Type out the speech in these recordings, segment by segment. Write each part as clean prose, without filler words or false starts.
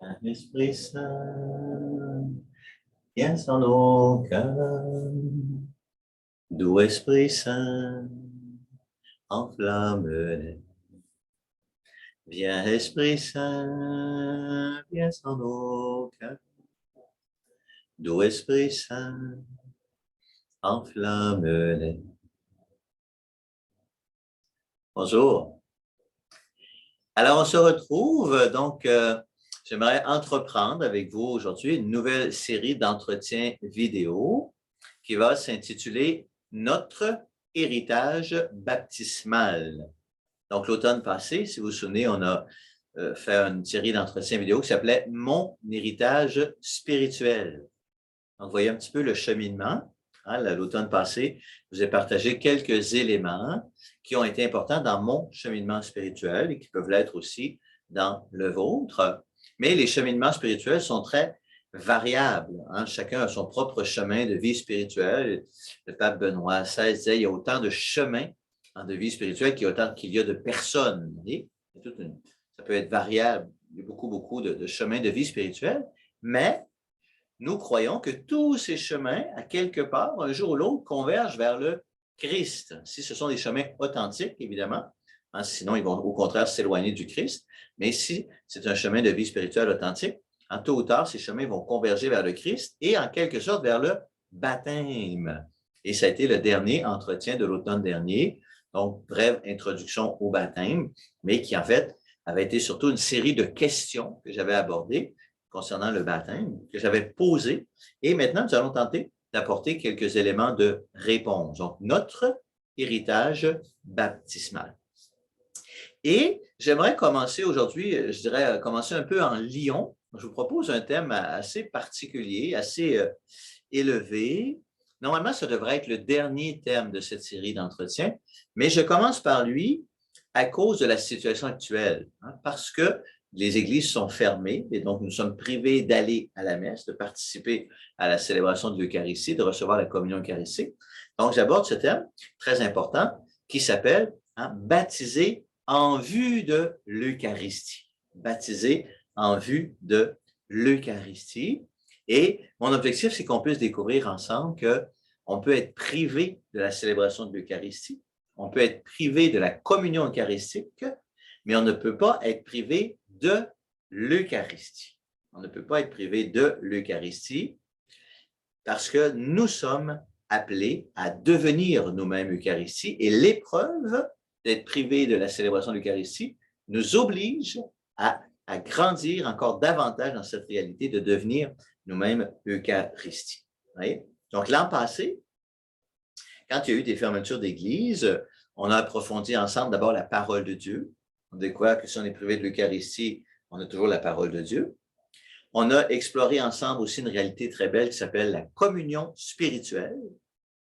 Un Esprit Saint, viens en nos cœurs. Doux Esprit Saint, enflamme-les. Viens, Esprit Saint, viens en nos cœurs. Doux Esprit Saint, enflamme-les. Bonjour. Alors, on se retrouve, j'aimerais entreprendre avec vous aujourd'hui une nouvelle série d'entretiens vidéo qui va s'intituler « Notre héritage baptismal ». Donc, l'automne passé, si vous vous souvenez, on a fait une série d'entretiens vidéo qui s'appelait « Mon héritage spirituel ». Donc, vous voyez un petit peu le cheminement. L'automne passé, je vous ai partagé quelques éléments qui ont été importants dans mon cheminement spirituel et qui peuvent l'être aussi dans le vôtre. Mais les cheminements spirituels sont très variables. Chacun a son propre chemin de vie spirituelle. Le pape Benoît XVI disait qu'il y a autant de chemins de vie spirituelle qu'il y a de personnes. Ça peut être variable. Il y a beaucoup de chemins de vie spirituelle, mais nous croyons que tous ces chemins, à quelque part, un jour ou l'autre, convergent vers le Christ. Si ce sont des chemins authentiques, évidemment, sinon ils vont au contraire s'éloigner du Christ, mais si c'est un chemin de vie spirituelle authentique, tôt ou tard, ces chemins vont converger vers le Christ et en quelque sorte vers le baptême. Et ça a été le dernier entretien de l'automne dernier, donc brève introduction au baptême, mais qui en fait avait été surtout une série de questions que j'avais abordées concernant le baptême, que j'avais posé. Et maintenant, nous allons tenter d'apporter quelques éléments de réponse. Donc, notre héritage baptismal. Et j'aimerais commencer aujourd'hui, je dirais, commencer un peu en Lyon. Je vous propose un thème assez particulier, assez élevé. Normalement, ça devrait être le dernier thème de cette série d'entretiens, mais je commence par lui à cause de la situation actuelle, parce que les églises sont fermées et donc nous sommes privés d'aller à la messe, de participer à la célébration de l'Eucharistie, de recevoir la communion eucharistique. Donc, j'aborde ce thème très important qui s'appelle baptiser en vue de l'Eucharistie. Baptiser en vue de l'Eucharistie. Et mon objectif, c'est qu'on puisse découvrir ensemble qu'on peut être privé de la célébration de l'Eucharistie, on peut être privé de la communion eucharistique, mais on ne peut pas être privé de l'Eucharistie. On ne peut pas être privé de l'Eucharistie parce que nous sommes appelés à devenir nous-mêmes Eucharistie et l'épreuve d'être privé de la célébration de l'Eucharistie nous oblige à grandir encore davantage dans cette réalité de devenir nous-mêmes Eucharistie. Donc, l'an passé, quand il y a eu des fermetures d'église, on a approfondi ensemble d'abord la parole de Dieu. On découvre que si on est privé de l'Eucharistie, on a toujours la parole de Dieu. On a exploré ensemble aussi une réalité très belle qui s'appelle la communion spirituelle.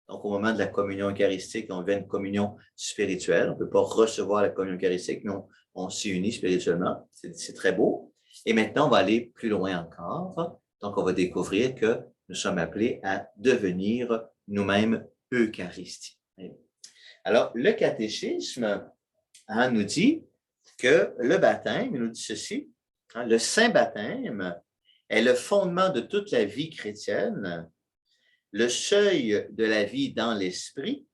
Donc, au moment de la communion eucharistique, on vit une communion spirituelle. On ne peut pas recevoir la communion eucharistique, mais on s'y unit spirituellement. C'est très beau. Et maintenant, on va aller plus loin encore. Donc, on va découvrir que nous sommes appelés à devenir nous-mêmes Eucharistie. Alors, le catéchisme nous dit que le baptême, il nous dit ceci, le saint baptême est le fondement de toute la vie chrétienne, le seuil de la vie dans l'esprit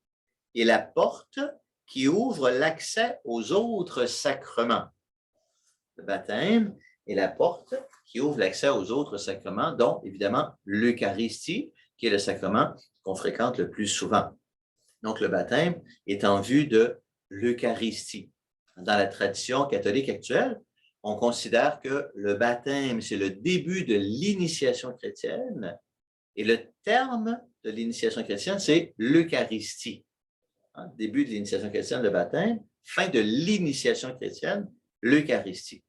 et la porte qui ouvre l'accès aux autres sacrements. Le baptême est la porte qui ouvre l'accès aux autres sacrements, dont évidemment l'Eucharistie, qui est le sacrement qu'on fréquente le plus souvent. Donc, le baptême est en vue de l'Eucharistie. Dans la tradition catholique actuelle, on considère que le baptême, c'est le début de l'initiation chrétienne et le terme de l'initiation chrétienne, c'est l'Eucharistie. Début de l'initiation chrétienne, le baptême, fin de l'initiation chrétienne, l'Eucharistie.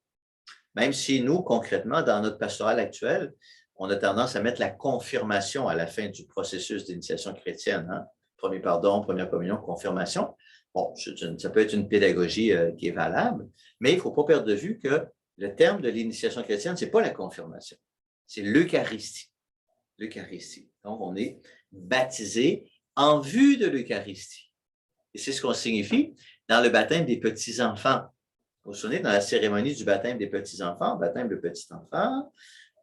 Même si nous, concrètement, dans notre pastoral actuel, on a tendance à mettre la confirmation à la fin du processus d'initiation chrétienne. Premier pardon, première communion, confirmation. Bon, ça peut être une pédagogie qui est valable, mais il ne faut pas perdre de vue que le terme de l'initiation chrétienne, ce n'est pas la confirmation, c'est l'Eucharistie. L'Eucharistie. Donc, on est baptisé en vue de l'Eucharistie. Et c'est ce qu'on signifie dans le baptême des petits-enfants. Vous vous souvenez, dans la cérémonie du baptême des petits-enfants, baptême de petits-enfants,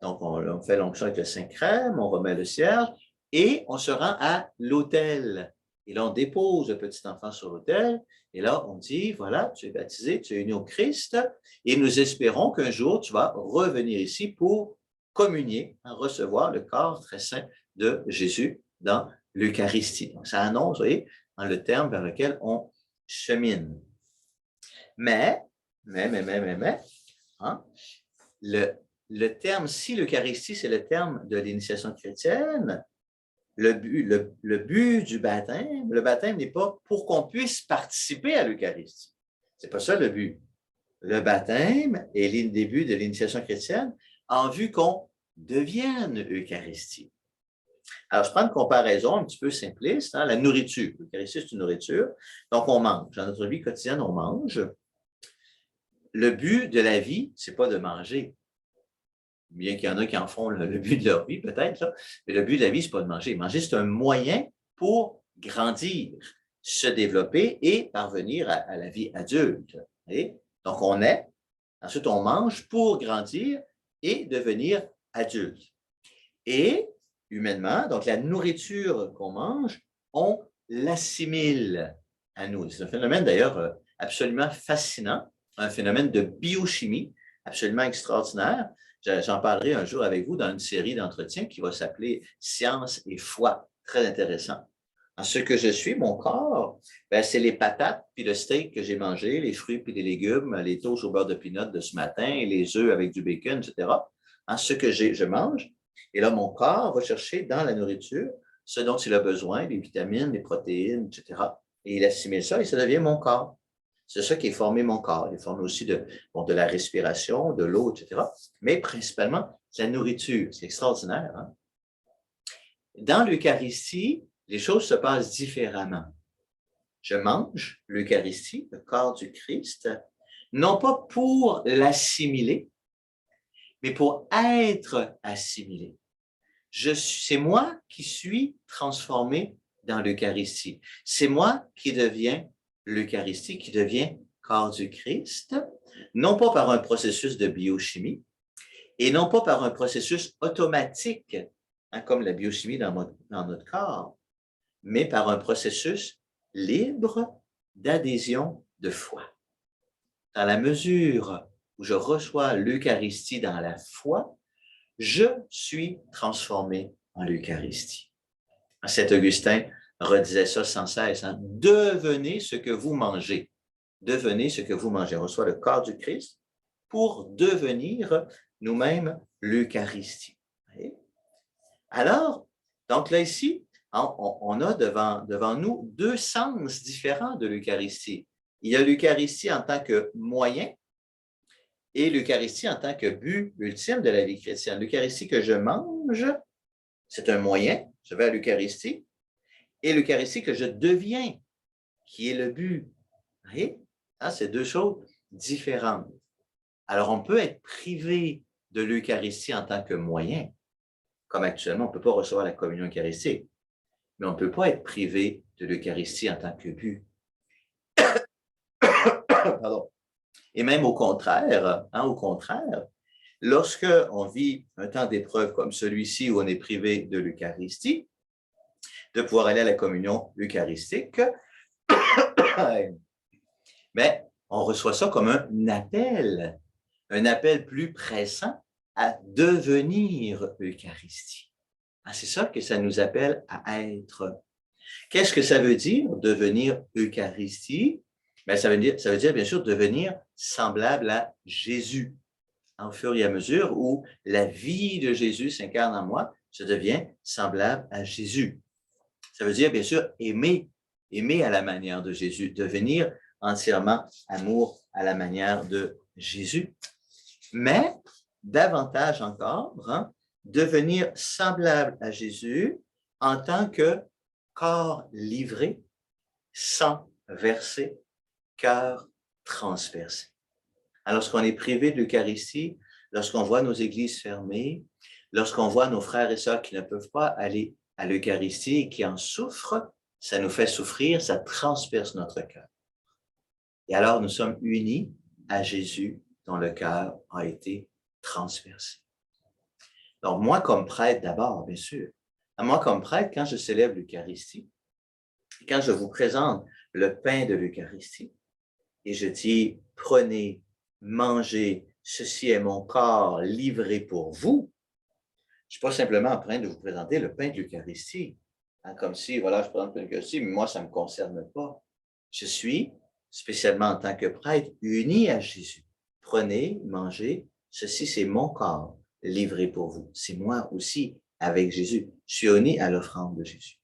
donc on fait l'onction avec le Saint-Crème, on remet le cierge et on se rend à l'autel. Et là, on dépose le petit-enfant sur l'autel et là, on dit, voilà, tu es baptisé, tu es uni au Christ et nous espérons qu'un jour, tu vas revenir ici pour communier, recevoir le corps très saint de Jésus dans l'Eucharistie. Donc, ça annonce, vous voyez, dans le terme vers lequel on chemine. Mais, hein, le terme, si l'Eucharistie, c'est le terme de l'initiation chrétienne, le but du baptême, le baptême n'est pas pour qu'on puisse participer à l'Eucharistie. C'est pas ça le but. Le baptême est le début de l'initiation chrétienne en vue qu'on devienne Eucharistie. Alors, je prends une comparaison un petit peu simpliste, hein, la nourriture. L'Eucharistie, c'est une nourriture. Donc, on mange. Dans notre vie quotidienne, on mange. Le but de la vie, c'est pas de manger. Bien qu'il y en a qui en font le but de leur vie, peut-être, mais le but de la vie, c'est pas de manger. Manger, c'est un moyen pour grandir, se développer et parvenir à la vie adulte. Et donc, on est, ensuite, on mange pour grandir et devenir adulte. Et, humainement, donc la nourriture qu'on mange, on l'assimile à nous. C'est un phénomène, d'ailleurs, absolument fascinant, un phénomène de biochimie absolument extraordinaire. J'en parlerai un jour avec vous dans une série d'entretiens qui va s'appeler « Science et foi ». Très intéressant. En ce que je suis, mon corps, ben, c'est les patates puis le steak que j'ai mangé, les fruits puis les légumes, les toasts au beurre de pinot de ce matin, les œufs avec du bacon, etc. En ce que je mange. Et là, mon corps va chercher dans la nourriture ce dont il a besoin, les vitamines, les protéines, etc. Et il assimile ça et ça devient mon corps. C'est ça qui est formé mon corps. Il est formé aussi de la respiration, de l'eau, etc. Mais principalement, de la nourriture. C'est extraordinaire. Hein? Dans l'Eucharistie, les choses se passent différemment. Je mange l'Eucharistie, le corps du Christ, non pas pour l'assimiler, mais pour être assimilé. C'est moi qui suis transformé dans l'Eucharistie. C'est moi qui deviens l'Eucharistie, qui devient corps du Christ, non pas par un processus de biochimie et non pas par un processus automatique, hein, comme la biochimie dans notre corps, mais par un processus libre d'adhésion de foi. Dans la mesure où je reçois l'Eucharistie dans la foi, je suis transformé en l'Eucharistie. Saint Augustin redisait ça sans cesse. Hein? Devenez ce que vous mangez. Devenez ce que vous mangez. On reçoit le corps du Christ pour devenir nous-mêmes l'Eucharistie. Alors, donc là ici, on a devant nous deux sens différents de l'Eucharistie. Il y a l'Eucharistie en tant que moyen et l'Eucharistie en tant que but ultime de la vie chrétienne. L'Eucharistie que je mange, c'est un moyen, je vais à l'Eucharistie, et l'Eucharistie que je deviens, qui est le but. Vous voyez? C'est deux choses différentes. Alors, on peut être privé de l'Eucharistie en tant que moyen, comme actuellement, on ne peut pas recevoir la communion eucharistique, mais on ne peut pas être privé de l'Eucharistie en tant que but. Pardon. Et même au contraire, lorsque on vit un temps d'épreuve comme celui-ci où on est privé de l'Eucharistie, de pouvoir aller à la communion eucharistique, mais on reçoit ça comme un appel plus pressant à devenir Eucharistie. C'est ça que ça nous appelle à être. Qu'est-ce que ça veut dire, devenir Eucharistie? Bien, ça veut dire, bien sûr, devenir semblable à Jésus. Au fur et à mesure où la vie de Jésus s'incarne en moi, je deviens semblable à Jésus. Ça veut dire, bien sûr, aimer à la manière de Jésus, devenir entièrement amour à la manière de Jésus. Mais, davantage encore, devenir semblable à Jésus en tant que corps livré, sang versé, cœur transpercé. Alors, lorsqu'on est privé de l'Eucharistie, lorsqu'on voit nos églises fermées, lorsqu'on voit nos frères et sœurs qui ne peuvent pas aller à l'Eucharistie et qui en souffrent, ça nous fait souffrir, ça transperce notre cœur. Et alors, nous sommes unis à Jésus dont le cœur a été transpercé. Donc, moi, comme prêtre, d'abord, bien sûr, moi, comme prêtre, quand je célèbre l'Eucharistie, quand je vous présente le pain de l'Eucharistie, et je dis, prenez, mangez, ceci est mon corps livré pour vous, je ne suis pas simplement en train de vous présenter le pain de l'Eucharistie, hein, comme si, voilà, je présente le pain de l'Eucharistie, mais moi, ça ne me concerne pas. Je suis, spécialement en tant que prêtre, uni à Jésus. Prenez, mangez, ceci c'est mon corps livré pour vous. C'est moi aussi avec Jésus. Je suis uni à l'offrande de Jésus.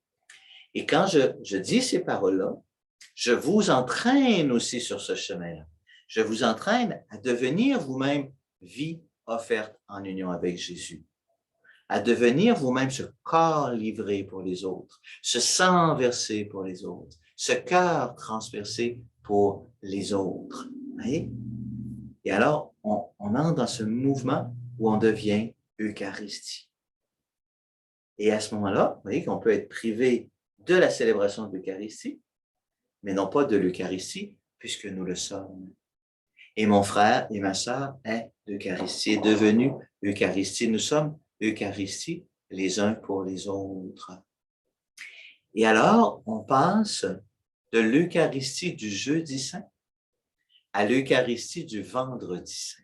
Et quand je dis ces paroles-là, je vous entraîne aussi sur ce chemin-là. Je vous entraîne à devenir vous-même vie offerte en union avec Jésus, à devenir vous-même ce corps livré pour les autres, ce sang versé pour les autres, ce cœur transpercé pour les autres. Voyez? Et alors, on entre dans ce mouvement où on devient Eucharistie. Et à ce moment-là, vous voyez qu'on peut être privé de la célébration de l'Eucharistie, mais non pas de l'Eucharistie, puisque nous le sommes. Et mon frère et ma sœur est l'Eucharistie, est devenu Eucharistie. Nous sommes Eucharistie les uns pour les autres. Et alors, on passe de l'Eucharistie du jeudi saint à l'Eucharistie du vendredi saint.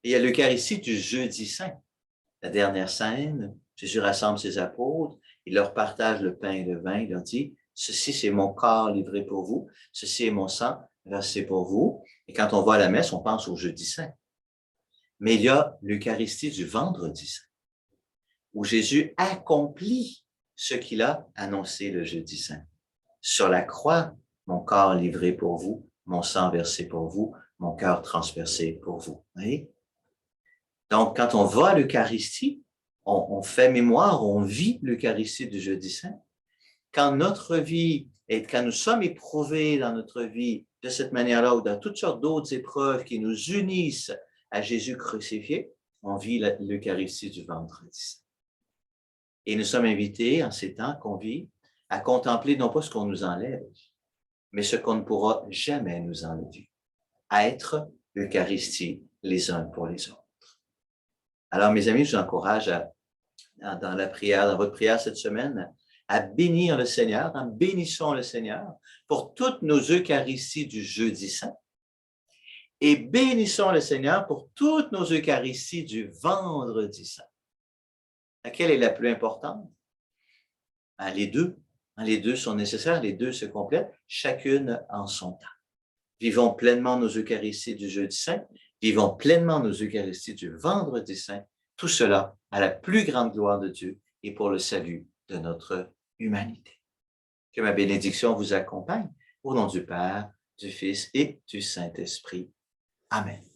Et il y a l'Eucharistie du jeudi saint. La dernière scène, Jésus rassemble ses apôtres, il leur partage le pain et le vin, il leur dit, ceci c'est mon corps livré pour vous, ceci est mon sang versé pour vous. Et quand on va à la messe, on pense au jeudi saint. Mais il y a l'Eucharistie du vendredi saint, où Jésus accomplit ce qu'il a annoncé le jeudi saint. Sur la croix, mon corps livré pour vous, mon sang versé pour vous, mon cœur transpercé pour vous. Vous voyez? Donc, quand on va à l'Eucharistie, on fait mémoire, on vit l'Eucharistie du jeudi saint. Quand notre vie, et quand nous sommes éprouvés dans notre vie de cette manière-là, ou dans toutes sortes d'autres épreuves qui nous unissent à Jésus crucifié, on vit l'Eucharistie du vendredi saint. Et nous sommes invités, en ces temps qu'on vit, à contempler non pas ce qu'on nous enlève, mais ce qu'on ne pourra jamais nous enlever. À être Eucharistie les uns pour les autres. Alors, mes amis, je vous encourage dans la prière, dans votre prière cette semaine, à bénir le Seigneur, bénissons le Seigneur pour toutes nos Eucharisties du jeudi saint et bénissons le Seigneur pour toutes nos Eucharisties du vendredi saint. Laquelle est la plus importante? Les deux. Les deux sont nécessaires, les deux se complètent, chacune en son temps. Vivons pleinement nos Eucharisties du jeudi saint, vivons pleinement nos Eucharisties du vendredi saint, tout cela à la plus grande gloire de Dieu et pour le salut de notre humanité. Que ma bénédiction vous accompagne, au nom du Père, du Fils et du Saint-Esprit. Amen.